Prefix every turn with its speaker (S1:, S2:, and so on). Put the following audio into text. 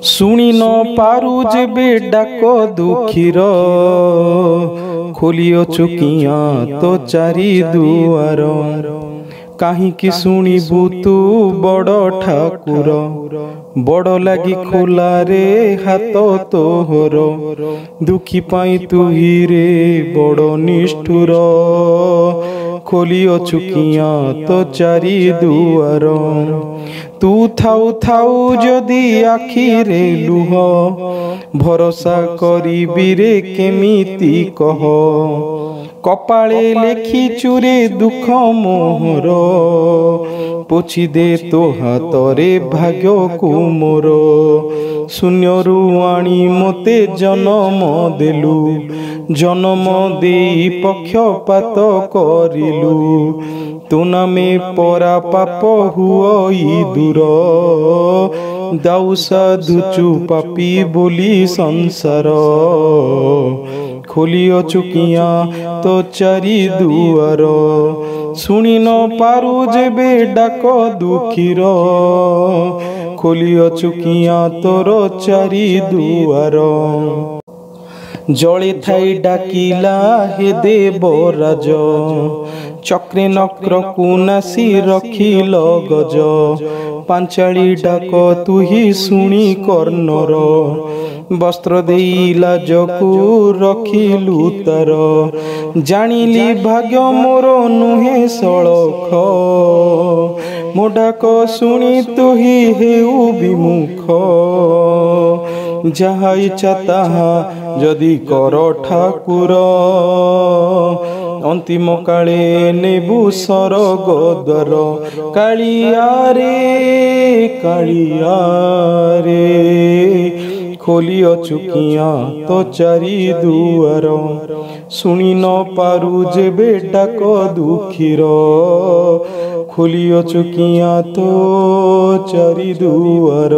S1: शुणी न पारु जेबे डाक दुखीर खोलियो चुकिया तो चारि दुआर काहींकि शुणिबु तू बड़ ठाकुर बड़ लगी खोला रे हाथ तोहर दुखी पाई तू ही रे बड़ निष्ठुर खोलियो चुकिया तो चारि दुआर तू थाउ थाउ जदि आखिरे लुह भरोसा करिबि रे केमिति कह कपाळे लेखिचु रे दुख मोहर पोछि दे तो हातरे भाग्य को मोर शून्यरु आनी मते जन्म देलु जन्म देई पक्षपात करिलु तू नामे परा पाप हुई दूर दाऊ साधुचु पापी बोली संसार खोलियो चुकिया तो चारि दुआर शुणी न पारु जेबे डाक दुखीर खोलियो चुकिया तोर चारि दुआर जले थाई डाकिला हे देवराज चक्रे नक्र को नासी रखिल गज पांचाली डाक तू ही शुणी कर्णर वस्त्र देई लाजकू रखिलु तार जानिली भाग्य मोर नुहे सड़ख मो डाक शुणी तू ही हेउ विमुख जहा इच्छा ताहा जदि कर ठाकुर अंतिम काले नेबु सरग द्वार कालिया रे खोलियो चुकिया तो चारि दुआर शुणी न पारु जेबे डाक दुखीर खोलियो चुकिया तो चारि दुआर।